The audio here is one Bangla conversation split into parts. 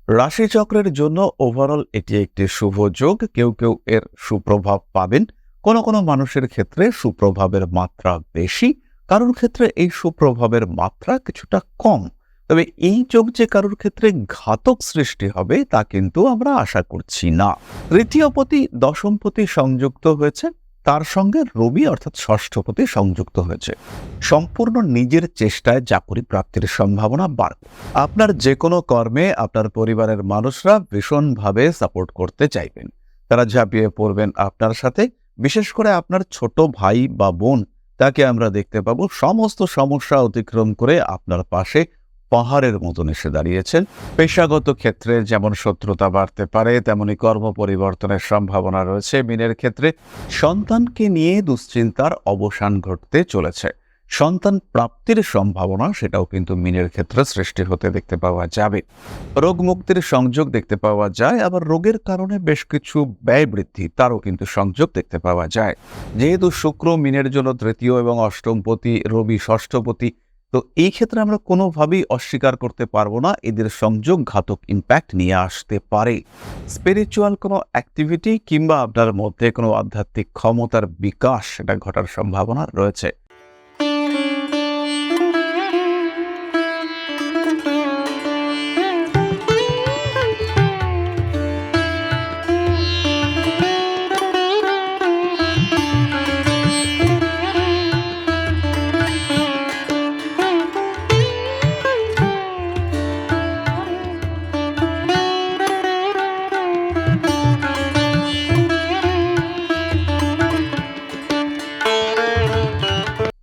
রাশিচক্রের জন্য ওভারঅল এটি একটি শুভ যোগ। কেউ কেউ এর সুপ্রভাব পাবেন। কোনো মানুষের ক্ষেত্রে সুপ্রভাবের মাত্রা বেশি, কারোর ক্ষেত্রে এই সুপ্রভাবের মাত্রা কিছুটা কম। তবে এই যোগ যে কারোর ক্ষেত্রে ঘাতক সৃষ্টি হবে তা কিন্তু আমরা আশা করছি না। তৃতীয়পতি দশমপতি সংযুক্ত হয়েছে, তার সঙ্গে রবি অর্থাৎ ষষ্ঠপতি সংযুক্ত হয়েছে। সম্পূর্ণ নিজের চেষ্টায় চাকরি প্রাপ্তির সম্ভাবনা বাড়বে। আপনার যে কোনো কর্মে আপনার পরিবারের মানুষরা ভীষণভাবে সাপোর্ট করতে চাইবেন। তারা ঝাঁপিয়ে পড়বেন আপনার সাথে। বিশেষ করে আপনার ছোট ভাই বা বোন, তাকে আমরা দেখতে পাবো সমস্ত সমস্যা অতিক্রম করে আপনার পাশে পাহাড়ের মতন এসে দাঁড়িয়েছেন। পেশাগত ক্ষেত্রে যেমন শত্রুতা বাড়তে পারে, তেমনি কর্ম পরিবর্তনের সম্ভাবনা রয়েছে মীনের ক্ষেত্রে। সন্তানকে নিয়ে দুশ্চিন্তার অবসান ঘটতে চলেছে। সন্তান প্রাপ্তির সম্ভাবনা সেটাও কিন্তু মীনের ক্ষেত্রে সৃষ্টি হতে দেখতে পাওয়া যাবে। রোগ মুক্তির সংযোগ দেখতে পাওয়া যায়, আবার রোগের কারণে বেশ কিছু ব্যয় বৃদ্ধি তারও কিন্তু সংযোগ দেখতে পাওয়া যায়। যেহেতু শুক্র মীনের জন্য তৃতীয় এবং অষ্টমপতি, রবি ষষ্ঠপতি, তো এই ক্ষেত্রে আমরা কোনোভাবেই অস্বীকার করতে পারবো না এদের সংযোগ ঘাতক ইম্প্যাক্ট নিয়ে আসতে পারে। স্পিরিচুয়াল কোনো অ্যাক্টিভিটি কিংবা আপনার মধ্যে কোনো আধ্যাত্মিক ক্ষমতার বিকাশ সেটা ঘটার সম্ভাবনা রয়েছে।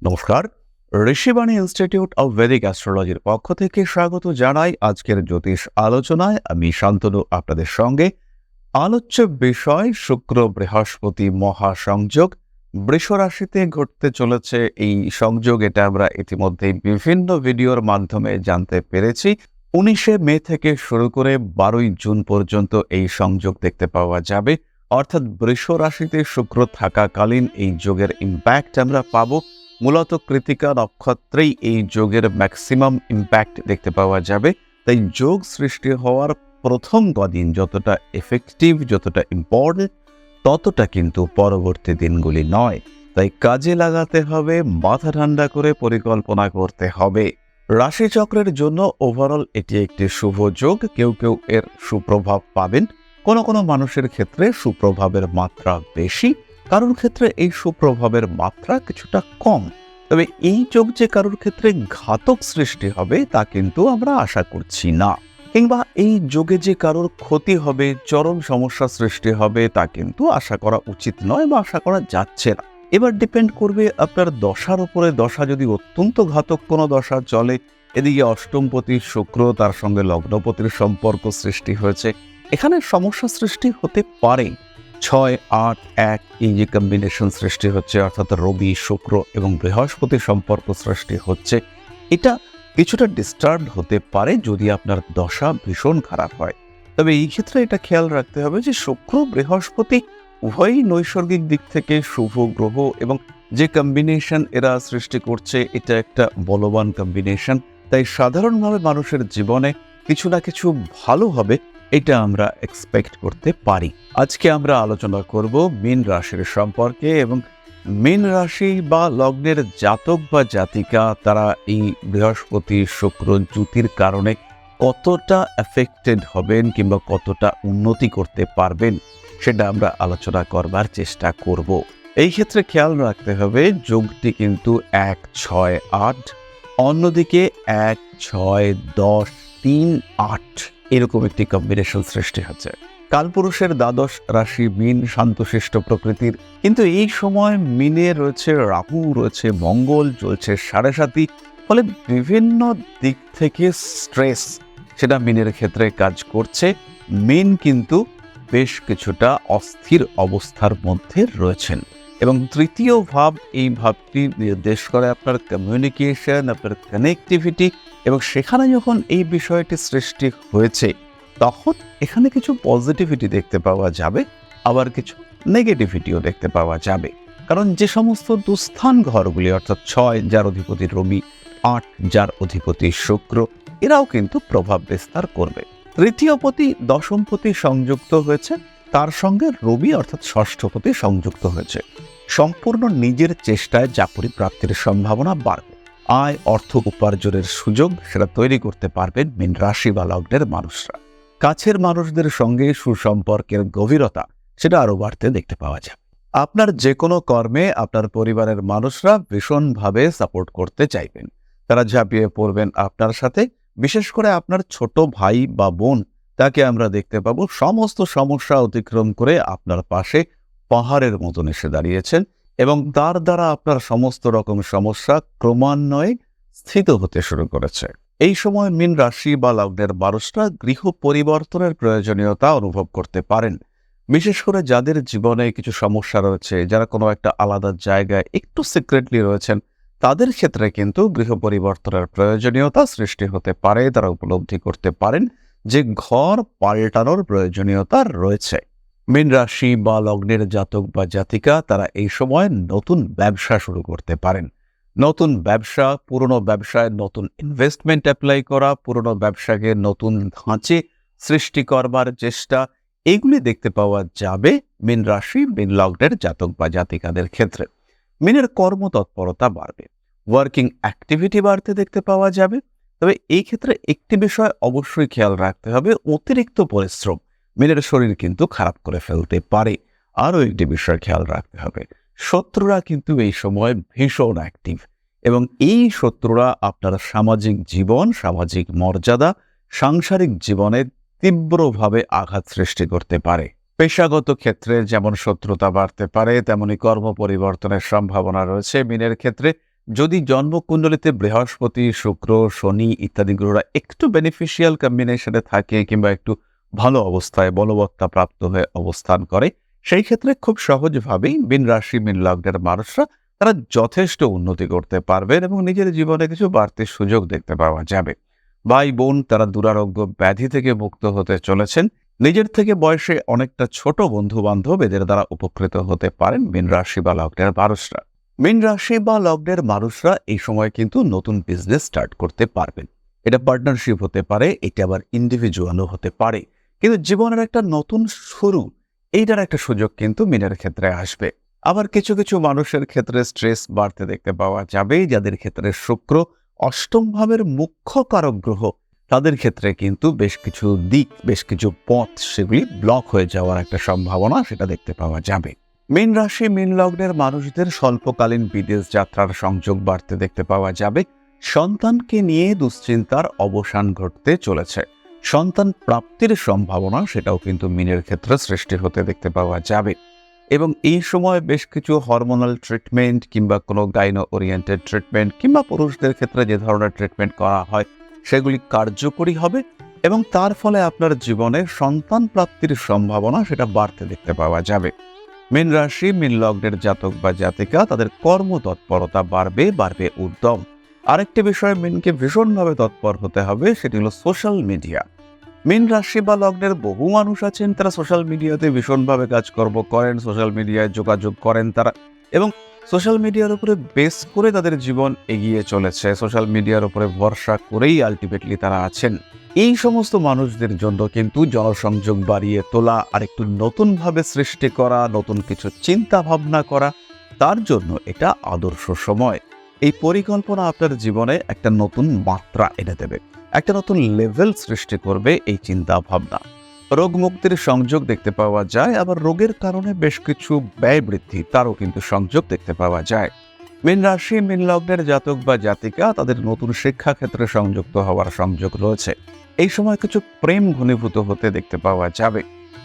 নমস্কার, ঋষিবাণী ইনস্টিটিউট অব ভেদিক অ্যাস্ট্রোলজির পক্ষ থেকে স্বাগত জানাই আজকের জ্যোতিষ আলোচনায়। আমি শান্তনু আপনাদের সঙ্গে। আলোচ্য বিষয় শুক্র বৃহস্পতি মহাসংযোগ বৃষ রাশিতে ঘটতে চলেছে। এই সংযোগ এটা আমরা ইতিমধ্যেই বিভিন্ন ভিডিওর মাধ্যমে জানতে পেরেছি। 19শে মে থেকে শুরু করে 12ই জুন পর্যন্ত এই সংযোগ দেখতে পাওয়া যাবে। অর্থাৎ বৃষ রাশিতে শুক্র থাকাকালীন এই যোগের ইম্প্যাক্ট আমরা পাবো। মূলত কৃতিকা নক্ষত্রেই এই যোগের ম্যাক্সিমাম ইম্প্যাক্ট দেখতে পাওয়া যাবে। তাই যোগ সৃষ্টি হওয়ার প্রথম কদিন যতটা এফেক্টিভ, যতটা ইম্পর্টেন্ট, ততটা কিন্তু পরবর্তী দিনগুলি নয়। তাই কাজে লাগাতে হবে, মাথা ঠান্ডা করে পরিকল্পনা করতে হবে। রাশিচক্রের জন্য ওভারঅল এটি একটি শুভ যোগ। কেউ কেউ এর সুপ্রভাব পাবেন। কোনো মানুষের ক্ষেত্রে সুপ্রভাবের মাত্রা বেশি, কারোর ক্ষেত্রে এই সুপ্রভাবের মাত্রা কিছুটা কম। তবে এই যোগ যে কারোর ক্ষেত্রে ঘাতক সৃষ্টি হবে তা কিন্তু আমরা আশা করছি না, কিংবা এই যোগে যে কারোর ক্ষতি হবে, চরম সমস্যা সৃষ্টি হবে তা কিন্তু আশা করা উচিত নয় বা আশা করা যাচ্ছে না। এবার ডিপেন্ড করবে আপনার দশার উপরে। দশা যদি অত্যন্ত ঘাতক কোনো দশা চলে, এদিকে অষ্টমপতি শুক্র, তার সঙ্গে লগ্নপতির সম্পর্ক সৃষ্টি হয়েছে, এখানে সমস্যা সৃষ্টি হতে পারে। 6-8-1 এই যে কম্বিনেশন সৃষ্টি হচ্ছে, অর্থাৎ রবি শুক্র এবং বৃহস্পতি সম্পর্ক সৃষ্টি হচ্ছে, এটা কিছুটা ডিস্টার্ব হতে পারে যদি আপনার দশা ভীষণ খারাপ হয়। তবে এই ক্ষেত্রে এটা খেয়াল রাখতে হবে যে শুক্র বৃহস্পতি উভয়ই নৈসর্গিক দিক থেকে শুভ গ্রহ, এবং যে কম্বিনেশন এরা সৃষ্টি করছে এটা একটা বলবান কম্বিনেশন। তাই সাধারণভাবে মানুষের জীবনে কিছু না কিছু ভালো হবে, এটা আমরা এক্সপেক্ট করতে পারি। আজকে আমরা আলোচনা করব মীন রাশির সম্পর্কে, এবং মীন রাশি বা লগ্নের জাতক বা জাতিকা তারা এই বৃহস্পতি শুক্র জ্যোতির কারণে কতটা এফেক্টেড হবেন কিংবা কতটা উন্নতি করতে পারবেন, সেটা আমরা আলোচনা করবার চেষ্টা করব। এই ক্ষেত্রে খেয়াল রাখতে হবে যোগটি কিন্তু 1-6-8, অন্যদিকে 1-6-10-3-8 এরকম একটি কম্বিনেশন সৃষ্টি হচ্ছে। কালপুরুষের দ্বাদশ রাশি মীন, শান্তশিষ্ট প্রকৃতির, কিন্তু এই সময় মীনে রয়েছে রাহু, রয়েছে মঙ্গল, চলছে 7.5, ফলে বিভিন্ন দিক থেকে স্ট্রেস সেটা মীনের ক্ষেত্রে কাজ করছে। মীন কিন্তু বেশ কিছুটা অস্থির অবস্থার মধ্যে রয়েছেন, এবং তৃতীয় ভাব, এই ভাবটি নির্দেশ করে আপনার কমিউনিকেশন, আপনার কানেক্টিভিটি, এবং সেখানে যখন এই বিষয়টি সৃষ্টি হয়েছে তখন এখানে কিছু পজিটিভিটি দেখতে পাওয়া যাবে, আবার কিছু নেগেটিভিটিও দেখতে পাওয়া যাবে। কারণ যে সমস্ত দুস্থান ঘরগুলি, অর্থাৎ 6 যার অধিপতি রবি, 8 যার অধিপতি শুক্র, এরাও কিন্তু প্রভাব বিস্তার করবে। তৃতীয়পতি দশমপতি সংযুক্ত হয়েছে, তার সঙ্গে রবি অর্থাৎ ষষ্ঠপতি সংযুক্ত হয়েছে। সম্পূর্ণ নিজের চেষ্টায় চাকরি প্রাপ্তির সম্ভাবনা বাড়বে। আয় অর্থ উপার্জনের সুযোগ সেটা তৈরি করতে পারবেন মীন রাশি বা লগ্নের মানুষরা। কাছের মানুষদের সঙ্গে সুসম্পর্কের গভীরতা সেটা আরো বাড়তে দেখতে পাওয়া যায়। আপনার যে কোনো কর্মে আপনার পরিবারের মানুষরা ভীষণভাবে সাপোর্ট করতে চাইবেন। তারা ঝাঁপিয়ে পড়বেন আপনার সাথে। বিশেষ করে আপনার ছোট ভাই বা বোন, তাকে আমরা দেখতে পাবো সমস্ত সমস্যা অতিক্রম করে আপনার পাশে পাহাড়ের মতন এসে দাঁড়িয়েছেন এবং তার দ্বারা আপনার সমস্ত রকম সমস্যা ক্রমান্বয়ে স্থিত হতে শুরু করেছে। এই সময় মীন রাশি বা লগ্নের মানুষরা গৃহ পরিবর্তনের প্রয়োজনীয়তা অনুভব করতে পারেন। বিশেষ করে যাদের জীবনে কিছু সমস্যা রয়েছে, যারা কোনো একটা আলাদা জায়গায় একটু সিক্রেটলি রয়েছেন, তাদের ক্ষেত্রে কিন্তু গৃহ পরিবর্তনের প্রয়োজনীয়তা সৃষ্টি হতে পারে। তারা উপলব্ধি করতে পারেন যে ঘর পাল্টানোর প্রয়োজনীয়তা রয়েছে। মীন রাশি বা লগ্নের জাতক বা জাতিকা তারা এই সময় নতুন ব্যবসা শুরু করতে পারেন। নতুন ব্যবসা, পুরনো ব্যবসায় নতুন ইনভেস্টমেন্ট অ্যাপ্লাই করা, পুরনো ব্যবসাকে নতুন ধাঁচে সৃষ্টি করবার চেষ্টা, এইগুলি দেখতে পাওয়া যাবে মীন রাশি মীন লগ্নের জাতক বা জাতিকাদের ক্ষেত্রে। মীনের কর্মতৎপরতা বাড়বে, ওয়ার্কিং অ্যাক্টিভিটি বাড়তে দেখতে পাওয়া যাবে। তবে এই ক্ষেত্রে একটি বিষয় অবশ্যই খেয়াল রাখতে হবে, অতিরিক্ত পরিশ্রম মীনের শরীর কিন্তু খারাপ করে ফেলতে পারে। আরও একটি বিষয় খেয়াল রাখতে হবে, শত্রুরা কিন্তু এই সময় ভীষণ অ্যাক্টিভ এবং এই শত্রুরা আপনার সামাজিক জীবন, সামাজিক মর্যাদা, সাংসারিক জীবনে তীব্রভাবে আঘাত সৃষ্টি করতে পারে। পেশাগত ক্ষেত্রে যেমন শত্রুতা বাড়তে পারে, তেমনি কর্ম পরিবর্তনের সম্ভাবনা রয়েছে মীনের ক্ষেত্রে। যদি জন্মকুণ্ডলিতে বৃহস্পতি, শুক্র, শনি ইত্যাদি গ্রহরা একটু বেনিফিশিয়াল কম্বিনেশনে থাকে কিংবা একটু ভালো অবস্থায় বলবত্তা প্রাপ্ত হয়ে অবস্থান করে, সেই ক্ষেত্রে খুব সহজভাবেই মীন রাশি মীন লগ্নের মানুষরা তারা যথেষ্ট উন্নতি করতে পারবেন এবং নিজের জীবনে কিছু বাড়তি সুযোগ দেখতে পাওয়া যাবে। ভাই বোন তারা দুরারোগ্য ব্যাধি থেকে মুক্ত হতে চলেছেন। নিজের থেকে বয়সে অনেকটা ছোট বন্ধু বান্ধব এদের দ্বারা উপকৃত হতে পারেন মীন রাশি বা লগ্নের মানুষরা। মীন রাশি বা লগ্নের মানুষরা এই সময় কিন্তু নতুন বিজনেস স্টার্ট করতে পারবেন। এটা পার্টনারশিপ হতে পারে, এটা আবার ইন্ডিভিজুয়ালও হতে পারে, কিন্তু জীবনের একটা নতুন শুরু, এইটার একটা সুযোগ কিন্তু মীনের ক্ষেত্রে আসবে। আবার কিছু কিছু মানুষের ক্ষেত্রে স্ট্রেস বাড়তে দেখতে পাওয়া যাবে। যাদের ক্ষেত্রে শুক্র অষ্টম ভাবের মুখ্য কারক গ্রহ, তাদের ক্ষেত্রে কিন্তু বেশ কিছু দিক, বেশ কিছু পথ সেগুলি ব্লক হয়ে যাওয়ার একটা সম্ভাবনা সেটা দেখতে পাওয়া যাবে। মীন রাশি মীন লগ্নের মানুষদের স্বল্পকালীন বিদেশ যাত্রার সংযোগ বাড়তে দেখতে পাওয়া যাবে। সন্তানকে নিয়ে দুশ্চিন্তার অবসান ঘটতে চলেছে। সন্তান প্রাপ্তির সম্ভাবনা সেটাও কিন্তু মীনের ক্ষেত্রে সৃষ্টি হতে দেখতে পাওয়া যাবে এবং এই সময় বেশ কিছু হরমোনাল ট্রিটমেন্ট কিংবা কোনো গাইনো ওরিয়েন্টেড ট্রিটমেন্ট কিংবা পুরুষদের ক্ষেত্রে যে ধরনের ট্রিটমেন্ট করা হয় সেগুলি কার্যকরী হবে এবং তার ফলে আপনার জীবনে সন্তান প্রাপ্তির সম্ভাবনা সেটা বাড়তে দেখতে পাওয়া যাবে। মীন রাশি মীন লগ্নের জাতক বা জাতিকা তাদের কর্মতৎপরতা বাড়বে, বাড়বে উদ্যম। আরেকটি বিষয়ে মীনকে ভীষণভাবে তৎপর হতে হবে, সেটি হলো সোশ্যাল মিডিয়া। মীন রাশি বা লগ্নের বহু মানুষ আছেন, তারা সোশ্যাল মিডিয়াতে ভীষণভাবে কাজকর্ম করেন, সোশ্যাল মিডিয়ায় যোগাযোগ করেন তারা এবং সোশ্যাল মিডিয়ার উপরে বেস করে তাদের জীবন এগিয়ে চলেছে। সোশ্যাল মিডিয়ার উপরে ভরসা করেই আলটিমেটলি তারা আছেন। এই সমস্ত মানুষদের জন্য কিন্তু জনসংযোগ বাড়িয়ে তোলা, আর একটু নতুনভাবে সৃষ্টি করা, নতুন কিছু চিন্তা ভাবনা করা, তার জন্য এটা আদর্শ সময়। এই পরিকল্পনা আপনার জীবনে একটা নতুন মাত্রা এনে দেবে, একটা নতুন লেভেল সৃষ্টি করবে এই চিন্তা ভাবনা। রোগ মুক্তির সংযোগ দেখতে পাওয়া যায়, আবার রোগের কারণে বেশ কিছু ব্যয় বৃদ্ধি তারও কিন্তু সংযোগ দেখতে পাওয়া যায়। মীন রাশি মীন লগ্নের জাতক বা জাতিকা তাদের নতুন শিক্ষাক্ষেত্রে সংযুক্ত হওয়ার সংযোগ রয়েছে। এই সময় কিছু প্রেম ঘনীভূত হতে দেখতে পাওয়া যাবে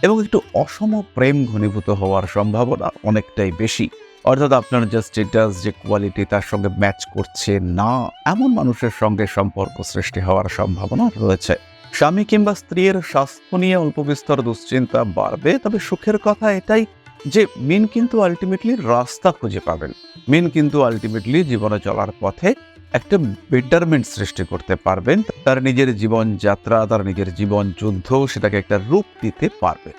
এবং একটু অসম প্রেম ঘনীভূত হওয়ার সম্ভাবনা অনেকটাই বেশি। অর্থাৎ আপনার যে স্ট্যাটাস, যে কোয়ালিটি তার সঙ্গে ম্যাচ করছে না, এমন মানুষের সঙ্গে সম্পর্ক সৃষ্টি হওয়ার সম্ভাবনা রয়েছে। স্বামী কিংবা স্ত্রীর স্বাস্থ্য নিয়ে অল্প বিস্তর দুশ্চিন্তা বাড়বে। তবে সুখের কথা এটাই যে মীন কিন্তু আলটিমেটলি রাস্তা খুঁজে পাবেন। মীন কিন্তু আলটিমেটলি জীবনে চলার পথে একটা বেটারমেন্ট সৃষ্টি করতে পারবেন। তার নিজের জীবন যাত্রা, তার নিজের জীবন যুদ্ধ, সেটাকে একটা রূপ দিতে পারবে।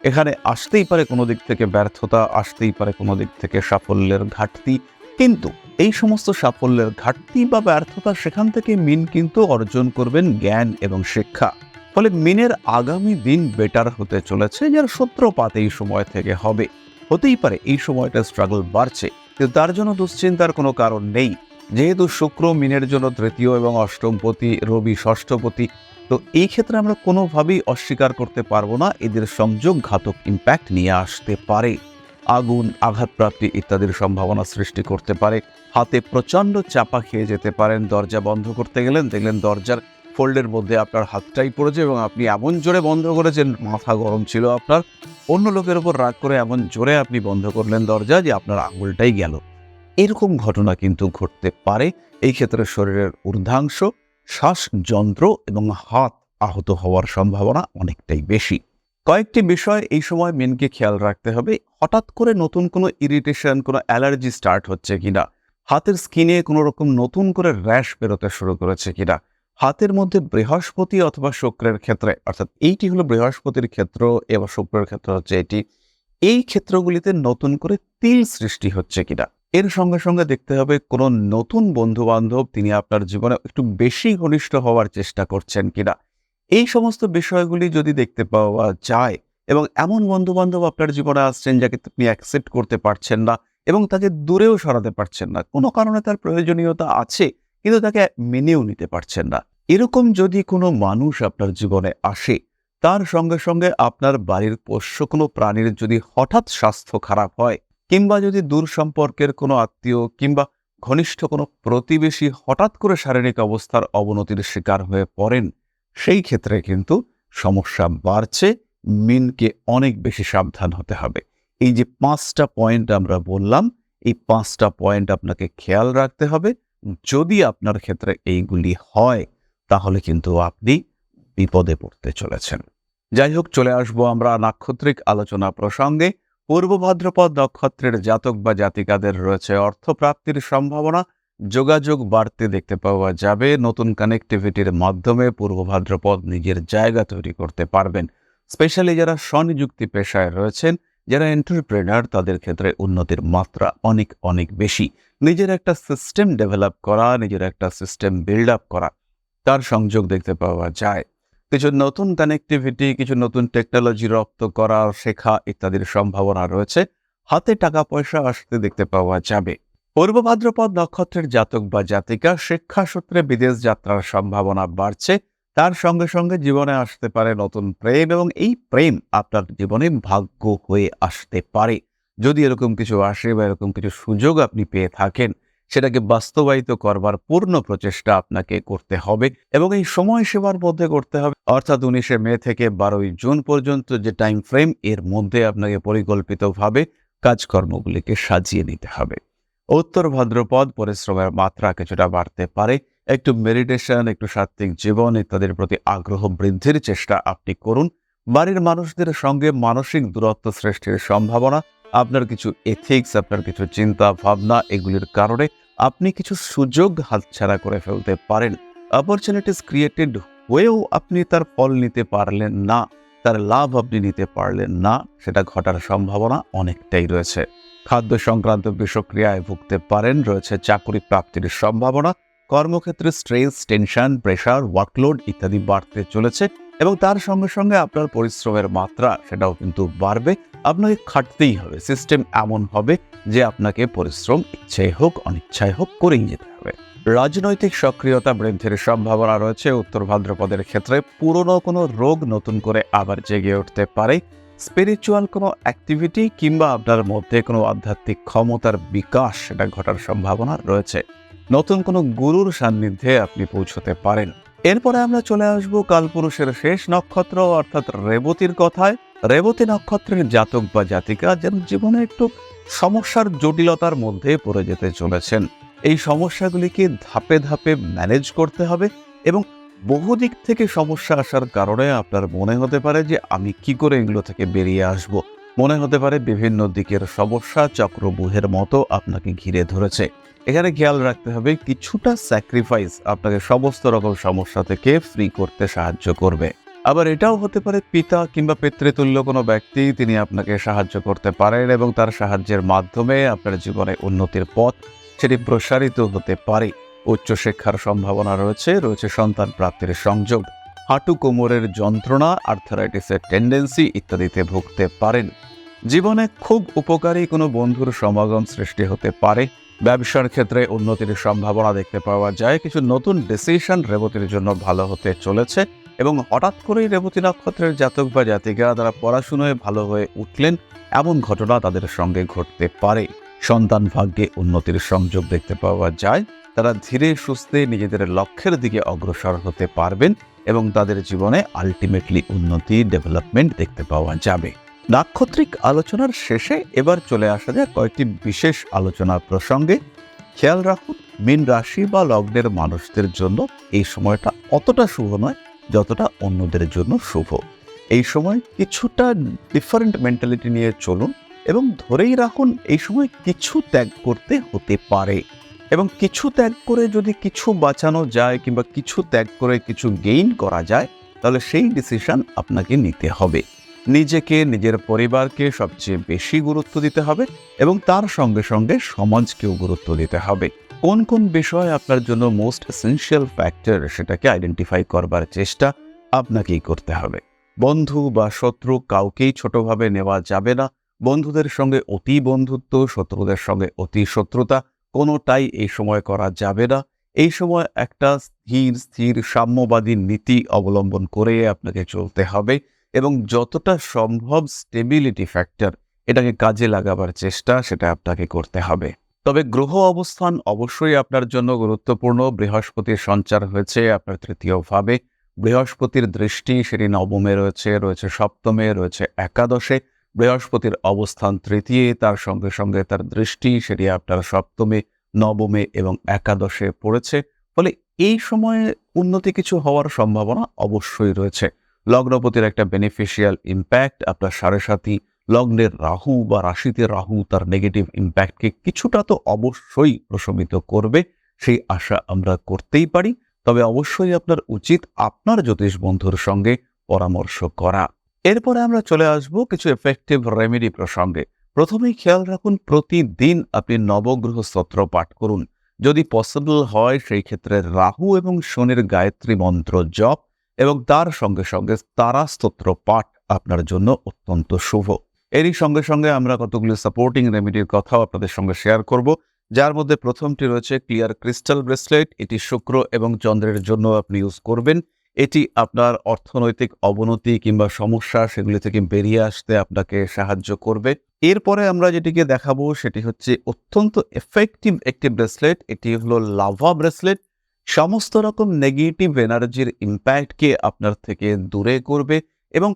এখানে আসতেই পারে কোনো দিক থেকে ব্যর্থতা, আসতেই পারে কোনো দিক থেকে সাফল্যের ঘাটতি, কিন্তু এই সমস্ত সাফল্যের ঘাটতি বা ব্যর্থতা সেখান থেকে মীন কিন্তু অর্জন করবেন জ্ঞান এবং শিক্ষা। ফলে মিনের আগামী দিন বেটার হতে চলেছে, যার সূত্রপাত এই সময় থেকে হবে। হতেই পারে এই সময়টা স্ট্রাগল বাড়ছে, কিন্তু তার জন্য দুশ্চিন্তার কোনো কারণ নেই, যেহেতু শুক্র মিনের জন্য তৃতীয় এবং অষ্টমপতি, রবি ষষ্ঠপতি। তো এই ক্ষেত্রে আমরা কোনোভাবেই অস্বীকার করতে পারবো না এদের সংযোগ ঘাতক ইম্প্যাক্ট নিয়ে আসতে পারে। আগুন, আঘাতপ্রাপ্তি ইত্যাদির সম্ভাবনা সৃষ্টি করতে পারে। হাতে প্রচণ্ড চাপা খেয়ে যেতে পারেন। দরজা বন্ধ করতে গেলেন, দেখলেন দরজার ফোল্ডের মধ্যে আপনার হাতটাই পড়েছে এবং আপনি এমন জোরে বন্ধ করেছেন, মাথা গরম ছিল আপনার, অন্য লোকের উপর রাগ করে এমন জোরে আপনি বন্ধ করলেন দরজা যে আপনার আঙুলটাই গেল। এরকম ঘটনা কিন্তু ঘটতে পারে। এই ক্ষেত্রে শরীরের ঊর্ধ্বাংশ, শ্বাসযন্ত্র এবং হাত আহত হওয়ার সম্ভাবনা অনেকটাই বেশি। কয়েকটি বিষয় এই সময় মেনকে খেয়াল রাখতে হবে। হঠাৎ করে নতুন কোনো ইরিটেশন, কোনো অ্যালার্জি স্টার্ট হচ্ছে কিনা, হাতের স্কিনে কোনো রকম নতুন করে র্যাশ বেরোতে শুরু করেছে কিনা, হাতের মধ্যে বৃহস্পতি অথবা শুক্রের ক্ষেত্রে, অর্থাৎ এইটি হলো বৃহস্পতির ক্ষেত্র এবং শুক্রের ক্ষেত্র হচ্ছে এটি, এই ক্ষেত্রগুলিতে নতুন করে তিল সৃষ্টি হচ্ছে কিনা। এর সঙ্গে সঙ্গে দেখতে হবে কোনো নতুন বন্ধু বান্ধব তিনি আপনার জীবনে একটু বেশি ঘনিষ্ঠ হওয়ার চেষ্টা করছেন কিনা। এই সমস্ত বিষয়গুলি যদি দেখতে পাওয়া যায় এবং এমন বন্ধু বান্ধব আপনার জীবনে আসছেন যাকে আপনি অ্যাকসেপ্ট করতে পারছেন না এবং তাকে দূরেও সরাতে পারছেন না, কোনো কারণে তার প্রয়োজনীয়তা আছে কিন্তু তাকে মেনেও নিতে পারছেন না, এরকম যদি কোনো মানুষ আপনার জীবনে আসে, তার সঙ্গে সঙ্গে আপনার বাড়ির পোষ্য কোনো প্রাণীর যদি হঠাৎ স্বাস্থ্য খারাপ হয়, কিংবা যদি দূর সম্পর্কের কোনো আত্মীয় কিংবা ঘনিষ্ঠ কোনো প্রতিবেশী হঠাৎ করে শারীরিক অবস্থার অবনতির শিকার হয়ে পড়েন, সেই ক্ষেত্রে কিন্তু সমস্যা বাড়ছে। মিনকে অনেক বেশি সাবধান হতে হবে। এই যে 5টা পয়েন্ট আমরা বললাম, এই 5টা পয়েন্ট আপনাকে খেয়াল রাখতে হবে। যদি আপনার ক্ষেত্রে এইগুলি হয়, তাহলে কিন্তু আপনি বিপদে পড়তে চলেছেন। যাই হোক, চলে আসবো আমরা নাক্ষত্রিক আলোচনা প্রসঙ্গে। পূর্ব ভাদ্রপদ নক্ষত্রের জাতক বা জাতিকাদের রয়েছে অর্থপ্রাপ্তির সম্ভাবনা, যোগাযোগ বাড়তে দেখতে পাওয়া যাবে। নতুন কানেক্টিভিটির মাধ্যমে পূর্ব ভাদ্রপদ নিজের জায়গা তৈরি করতে পারবেন। স্পেশালি যারা স্বনিযুক্তি পেশায় রয়েছেন, যারা এন্টারপ্রেনার, তাদের ক্ষেত্রে উন্নতির মাত্রা অনেক অনেক বেশি। নিজের একটা সিস্টেম ডেভেলপ করা, নিজের একটা সিস্টেম বিল্ড আপ করা, তার সংযোগ দেখতে পাওয়া যায়। কিছু নতুন কানেক্টিভিটি, কিছু নতুন টেকনোলজি রপ্ত করা, শেখা ইত্যাদির সম্ভাবনা রয়েছে। হাতে টাকা পয়সা আসতে দেখতে পাওয়া যাবে। পূর্ব ভাদ্রপদ নক্ষত্রের জাতক বা জাতিকা শিক্ষা সূত্রে বিদেশ যাত্রার সম্ভাবনা বাড়ছে। তার সঙ্গে সঙ্গে জীবনে আসতে পারে নতুন প্রেম এবং এই প্রেম আপনার জীবনে ভাগ্য হয়ে আসতে পারে। যদি এরকম কিছু আসে বা এরকম কিছু সুযোগ আপনি পেয়ে থাকেন, সেটাকে বাস্তবায়িত করবার পূর্ণ প্রচেষ্টা আপনাকে করতে হবে এবং এই সময়সীমার মধ্যে করতে হবে। অর্থাৎ 19শে মে থেকে 12ই জুন পর্যন্ত যে টাইম ফ্রেম, এর মধ্যে আপনাকে পরিকল্পিতভাবে কাজকর্মগুলিকে সাজিয়ে নিতে হবে। উত্তর ভাদ্রপদ পরিশ্রমের মাত্রা কিছুটা বাড়তে পারে। একটু মেডিটেশন, একটু সাত্ত্বিক জীবন ইত্যাদির প্রতি আগ্রহ বৃদ্ধির চেষ্টা আপনি করুন। বাড়ির মানুষদের সঙ্গে মানসিক দূরত্ব সৃষ্টির সম্ভাবনা, আপনার কিছু এথিক্স, আপনার কিছু চিন্তা ভাবনা, এগুলির কারণে আপনি কিছু সুযোগ হাতছাড়া করে ফেলতে পারেন। অপরচুনিটিস ক্রিয়েটেড হয়েও আপনি তার ফল নিতে পারলেন না, তার লাভ আপনি নিতে পারলেন না, সেটা ঘটার সম্ভাবনা অনেকটাই রয়েছে। খাদ্য সংক্রান্ত বিষক্রিয়ায় ভুগতে পারেন। রয়েছে চাকরি প্রাপ্তির সম্ভাবনা। কর্মক্ষেত্রে স্ট্রেস, টেনশন, প্রেশার, ওয়ার্কলোড ইত্যাদি বাড়তে চলেছে এবং তার সঙ্গে সঙ্গে আপনার পরিশ্রমের মাত্রা সেটাও কিন্তু বাড়বে। আপনাকে খাটতেই হবে। সিস্টেম এমন হবে যে আপনাকে পরিশ্রম ইচ্ছাই হোক অনিচ্ছাই হোক করেই যেতে হবে। রাজনৈতিক সক্রিয়তা বৃদ্ধির সম্ভাবনা রয়েছে উত্তর ভাদ্রপদের ক্ষেত্রে। পুরনো কোনো রোগ নতুন করে আবার জেগে উঠতে পারে। স্পিরিচুয়াল কোনো অ্যাক্টিভিটি কিংবা আপনার মধ্যে কোনো আধ্যাত্মিক ক্ষমতার বিকাশ, সেটা ঘটার সম্ভাবনা রয়েছে। নতুন কোনো গুরুর সান্নিধ্যে আপনি পৌঁছতে পারেন। এরপরে আমরা চলে আসব কালপুরুষের শেষ নক্ষত্র অর্থাৎ রেবতীর কথায়। রেবতী নক্ষত্রের জাতক বা জাতিকা যেন জীবনে একটু সমস্যার জটিলতার মধ্যে পড়ে যেতে চলেছেন। এই সমস্যাগুলিকে ধাপে ধাপে ম্যানেজ করতে হবে এবং বহু দিক থেকে সমস্যা আসার কারণে আপনার মনে হতে পারে যে আমি কি করে এগুলো থেকে বেরিয়ে আসব। মনে হতে পারে বিভিন্ন দিকের সমস্যা চক্রব্যূহের মতো আপনাকে ঘিরে ধরেছে। এখানে খেয়াল রাখতে হবে, কিছুটা স্যাক্রিফাইস আপনাকে সমস্ত রকম সমস্যা থেকে ফ্রি করতে সাহায্য করবে। আবার এটাও হতে পারে পিতা কিংবা পিতৃতুল্য কোনো ব্যক্তি, তিনি আপনাকে সাহায্য করতে পারেন এবং তার সাহায্যের মাধ্যমে আপনার জীবনে উন্নতির পথ সেটি প্রসারিত হতে পারে। উচ্চশিক্ষার সম্ভাবনা রয়েছে। রয়েছে সন্তান প্রাপ্তির সংযোগ। হাঁটু কোমরের যন্ত্রণা, আর্থারাইটিসের টেন্ডেন্সি ইত্যাদিতে ভুগতে পারেন। জীবনে খুব উপকারী কোনো বন্ধুর সমাগম সৃষ্টি হতে পারে। ব্যবসার ক্ষেত্রে উন্নতির সম্ভাবনা দেখতে পাওয়া যায়। কিছু নতুন ডিসিশন রেবতীর জন্য ভালো হতে চলেছে এবং হঠাৎ করেই রেবতী নক্ষত্রের জাতক বা জাতিকা তারা পড়াশোনায় ভালো হয়ে উঠলেন, এমন ঘটনা তাদের সঙ্গে ঘটতে পারে। সন্তান ভাগ্যে উন্নতির সংযোগ দেখতে পাওয়া যায়। তারা ধীরে সুস্থে নিজেদের লক্ষ্যের দিকে অগ্রসর হতে পারবেন এবং তাদের জীবনে আলটিমেটলি উন্নতি, ডেভেলপমেন্ট দেখতে পাওয়া যাবে। নাক্ষত্রিক আলোচনার শেষে এবার চলে আসা যায় কয়েকটি বিশেষ আলোচনার প্রসঙ্গে। খেয়াল রাখুন, মীন রাশি বা লগ্নের মানুষদের জন্য এই সময়টা অতটা শুভ নয় যতটা অন্যদের জন্য শুভ। এই সময় কিছুটা ডিফারেন্ট মেন্টালিটি নিয়ে চলুন এবং ধরেই রাখুন এই সময় কিছু ত্যাগ করতে হতে পারে এবং কিছু ত্যাগ করে যদি কিছু বাঁচানো যায় কিংবা কিছু ত্যাগ করে কিছু গেইন করা যায়, তাহলে সেই ডিসিশন আপনাকে নিতে হবে। নিজেকে, নিজের পরিবারকে সবচেয়ে বেশি গুরুত্ব দিতে হবে এবং তার সঙ্গে সঙ্গে সমাজকেও গুরুত্ব দিতে হবে। কোন কোন বিষয় আপনার জন্য মোস্ট এসেনশিয়াল ফ্যাক্টর সেটাকে আইডেন্টিফাই করবার চেষ্টা আপনাকেই করতে হবে। বন্ধু বা শত্রু কাউকেই ছোটভাবে নেওয়া যাবে না। বন্ধুদের সঙ্গে অতি বন্ধুত্ব, শত্রুদের সঙ্গে অতি শত্রুতা কোনোটাই এই সময় করা যাবে না। এই সময় একটা স্থির সাম্যবাদী নীতি অবলম্বন করে আপনাকে চলতে হবে এবং যতটা সম্ভব স্টেবিলিটি ফ্যাক্টর এটাকে কাজে লাগাবার চেষ্টা সেটা আপনাকে করতে হবে। তবে গ্রহ অবস্থান অবশ্যই আপনার জন্য গুরুত্বপূর্ণ। বৃহস্পতির সঞ্চার হয়েছে আপনার তৃতীয় ভাবে। বৃহস্পতির দৃষ্টি সেটি নবমে রয়েছে, সপ্তমে, রয়েছে একাদশে। বৃহস্পতির অবস্থান তৃতীয়, তার সঙ্গে সঙ্গে তার দৃষ্টি সেটি আপনার সপ্তমে, নবমে এবং একাদশে পড়েছে। ফলে এই সময়ে উন্নতি কিছু হওয়ার সম্ভাবনা অবশ্যই রয়েছে। লগ্নপতির একটা বেনিফিশিয়াল ইম্প্যাক্ট আপনার সাড়ে সাথী লগ্নের রাহু বা রাশিতে রাহু তার নেগেটিভ ইম্প্যাক্টকে কিছুটা তো অবশ্যই প্রশমিত করবে, সেই আশা আমরা করতেই পারি। তবে অবশ্যই আপনার উচিত আপনার জ্যোতিষ বন্ধুর সঙ্গে পরামর্শ করা। এরপরে আমরা চলে আসব কিছু এফেক্টিভ রেমেডি প্রসঙ্গে। প্রথমেই খেয়াল রাখুন, প্রতিদিন আপনি নবগ্রহ স্তোত্র পাঠ করুন। যদি পসিবল হয় সেই ক্ষেত্রে রাহু এবং শনির গায়ত্রী মন্ত্র জপ এবং তার সঙ্গে সঙ্গে তারা স্তোত্র পাঠ আপনার জন্য অত্যন্ত শুভ। এরই সঙ্গে সঙ্গে আমরা কতগুলি সাপোর্টিং রেমেডির কথাও আপনাদের সঙ্গে শেয়ার করব, যার মধ্যে প্রথমটি রয়েছে ক্লিয়ার ক্রিস্টাল ব্রেসলেট। এটি শুক্র এবং চন্দ্রের জন্য আপনি ইউজ করবেন। এটি আপনার অর্থনৈতিক অবনতি কিংবা সমস্যা সেগুলি থেকে বেরিয়ে আসতে আপনাকে সাহায্য করবে। এরপরে আমরা যেটিকে দেখাবো সেটি হচ্ছে অত্যন্ত এফেক্টিভ একটি ব্রেসলেট। এটি হলো লাভা ব্রেসলেট। সমস্ত রকম নেগেটিভ এনার্জির ইম্প্যাক্টকে আপনার থেকে দূরে করবে এবং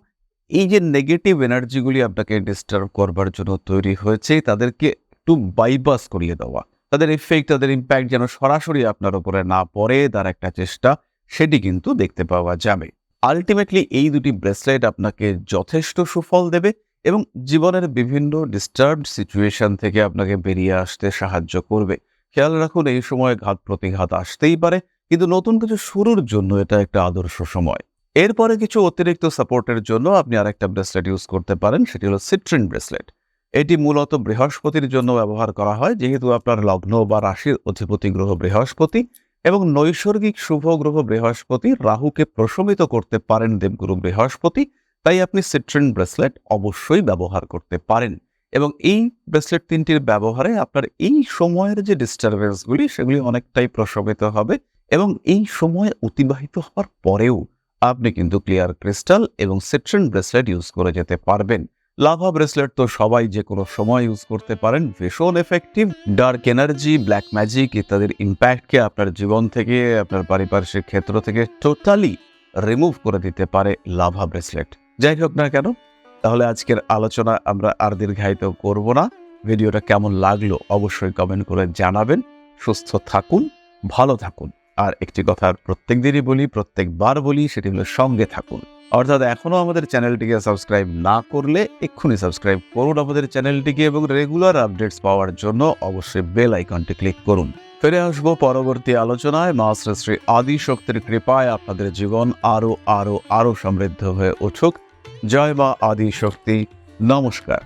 এই যে নেগেটিভ এনার্জিগুলি আপনাকে ডিস্টার্ব করবার জন্য তৈরি হয়েছে তাদেরকে একটু বাইপাস করিয়ে দেওয়া, তাদের এফেক্ট, তাদের ইম্প্যাক্ট যেন সরাসরি আপনার উপরে না পড়ে তার একটা চেষ্টা সেটি কিন্তু দেখতে পাওয়া যাবে। আলটিমেটলি এই দুটি ব্রেসলেট আপনাকে যথেষ্ট সুফল দেবে এবং জীবনের বিভিন্ন ডিস্টার্বড সিচুয়েশন থেকে আপনাকে বেরিয়ে আসতে সাহায্য করবে। খেয়াল রাখুন, এই সময় ঘাত প্রতিঘাত আসতেই পারে, কিন্তু নতুন কিছু শুরুর জন্য এটা একটা আদর্শ সময়। এরপরে কিছু অতিরিক্ত সাপোর্টের জন্য আপনি আরেকটা ব্রেসলেট ইউজ করতে পারেন, সেটি হলো সিট্রিন ব্রেসলেট। এটি মূলত বৃহস্পতির জন্য ব্যবহার করা হয়, যেহেতু আপনার লগ্ন বা রাশির অধিপতি গ্রহ বৃহস্পতি এবং নৈসর্গিক শুভ গ্রহ বৃহস্পতি রাহুকে প্রশমিত করতে পারেন দেবগুরু বৃহস্পতি। তাই আপনি সিট্রিন ব্রেসলেট অবশ্যই ব্যবহার করতে পারেন এবং এই ব্রেসলেট তিনটির ব্যবহারে আপনার এই সময়ের যে ডিস্টারবেন্সগুলি সেগুলি অনেকটাই প্রশমিত হবে এবং এই সময় অতিবাহিত হওয়ার পরেও আপনি কিন্তু ক্লিয়ার ক্রিস্টাল এবং সিট্রিন ব্রেসলেট ইউজ করে যেতে পারবেন। লাভা ব্রেসলেট তো সবাই যে কোনো সময় ইউজ করতে পারেন। ভীষণ effective. Dark energy, black magic ইত্যাদির ইম্প্যাক্টকে আপনার জীবন থেকে, আপনার পারিপার্শ্বিক ক্ষেত্র থেকে টোটালি রিমুভ করে দিতে পারে লাভা ব্রেসলেট। যাই হোক না কেন, তাহলে আজকের আলোচনা আমরা আর দীর্ঘায়িত করব না। ভিডিওটা কেমন লাগলো অবশ্যই কমেন্ট করে জানাবেন। সুস্থ থাকুন, ভালো থাকুন। আর একটি কথা প্রত্যেক দিনই বলি, প্রত্যেকবার বলি, সেটি হলো সঙ্গে থাকুন। অর্থাৎ এখনও আমাদের চ্যানেলটিকে সাবস্ক্রাইব না করলে এক্ষুনি সাবস্ক্রাইব করুন আমাদের চ্যানেলটিকে এবং রেগুলার আপডেটস পাওয়ার জন্য অবশ্যই বেল আইকনটি ক্লিক করুন। ফিরে আসবো পরবর্তী আলোচনায়। মা শ্রী আদি শক্তির কৃপায় আপনাদের জীবন আরো আরো আরো সমৃদ্ধ হয়ে উঠুক। জয় মা আদি শক্তি। নমস্কার।